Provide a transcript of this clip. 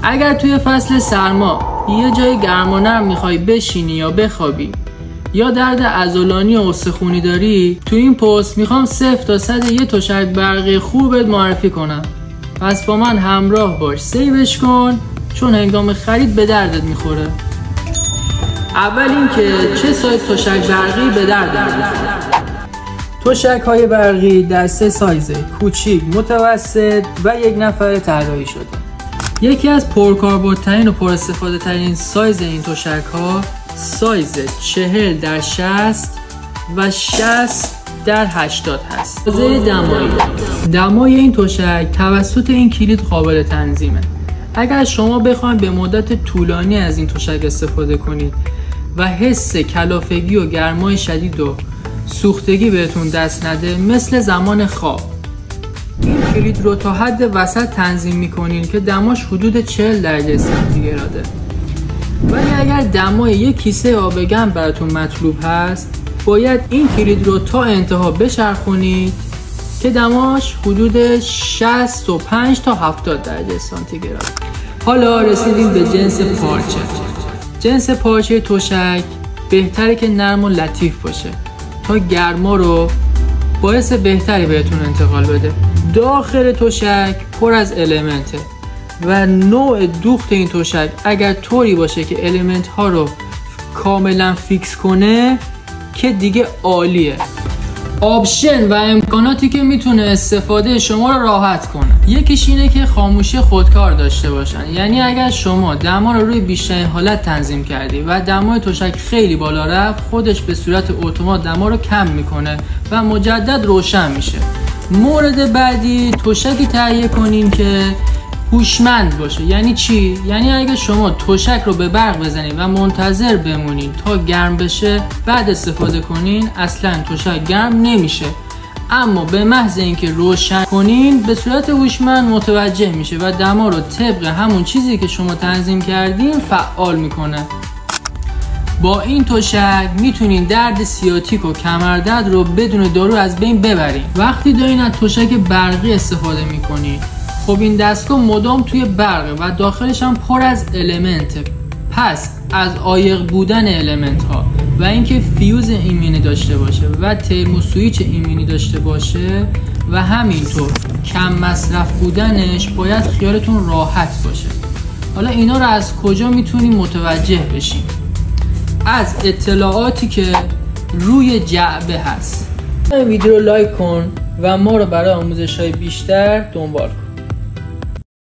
اگر توی فصل سرما یه جای گرم و نرم میخوای بشینی یا بخوابی یا درد عضلانی و استخونی داری، تو این پست میخوام 0 تا 100 یه تشک برقی خوبت معرفی کنم. پس با من همراه باش، سیوش کن چون هنگام خرید به دردت میخوره. اول اینکه چه سایز تشک برقی به دردت میخوره. تشک های برقی در 3 سایزه: کوچیک، متوسط و یک نفره طراحی شده. یکی از پرکاربردترین و پر استفاده ترین سایز این تشک ها سایز 40 در 60 و 60 در 80 هست. بازه دمای این تشک توسط این کلید قابل تنظیمه. اگر شما بخواید به مدت طولانی از این تشک استفاده کنید و حس کلافگی و گرمای شدید و سوختگی بهتون دست نده، مثل زمان خواب، این کلید رو تا حد وسط تنظیم میکنین که دماش حدود 40 درجه سانتیگراده. ولی اگر دمای یک کیسه آب گرم براتون مطلوب هست، باید این کلید رو تا انتها بچرخونید که دماش حدود 65 تا 70 درجه سانتیگراد. حالا رسیدیم به جنس پارچه. جنس پارچه تشک بهتره که نرم و لطیف باشه تا گرما رو باعث بهتری بهتون انتقال بده. داخل تشک پر از المنته و نوع دوخت این تشک اگر طوری باشه که المنت ها رو کاملا فیکس کنه که دیگه عالیه. آپشن و امکاناتی که میتونه استفاده شما رو راحت کنه، یکیش اینه که خاموشی خودکار داشته باشن. یعنی اگر شما دما رو روی بیشترین حالت تنظیم کردی و دمای تشک خیلی بالا رفت، خودش به صورت اتومات دما رو کم میکنه و مجدد روشن میشه. مورد بعدی، تشکی تهیه کنین که هوشمند باشه. یعنی چی؟ یعنی اگه شما تشک رو به برق بزنید و منتظر بمونید تا گرم بشه بعد استفاده کنین، اصلا تشک گرم نمیشه. اما به محض اینکه روشن کنین به صورت هوشمند متوجه میشه و دما رو طبق همون چیزی که شما تنظیم کردین فعال میکنه. با این تشک میتونین درد سیاتیک و کمردرد رو بدون دارو از بین ببرین. وقتی دارین از تشک برقی استفاده میکنین، خب این دستگاه مدام توی برقه و داخلش هم پر از المنته. پس از عایق بودن المنت ها و اینکه فیوز ایمنی داشته باشه و ترموسویچ ایمنی داشته باشه و همینطور کم مصرف بودنش، باید خیالتون راحت باشه. حالا اینا رو از کجا میتونیم متوجه بشیم؟ از اطلاعاتی که روی جعبه هست. این ویدیو رو لایک کن و ما رو برای آموزش‌های بیشتر دنبال کن.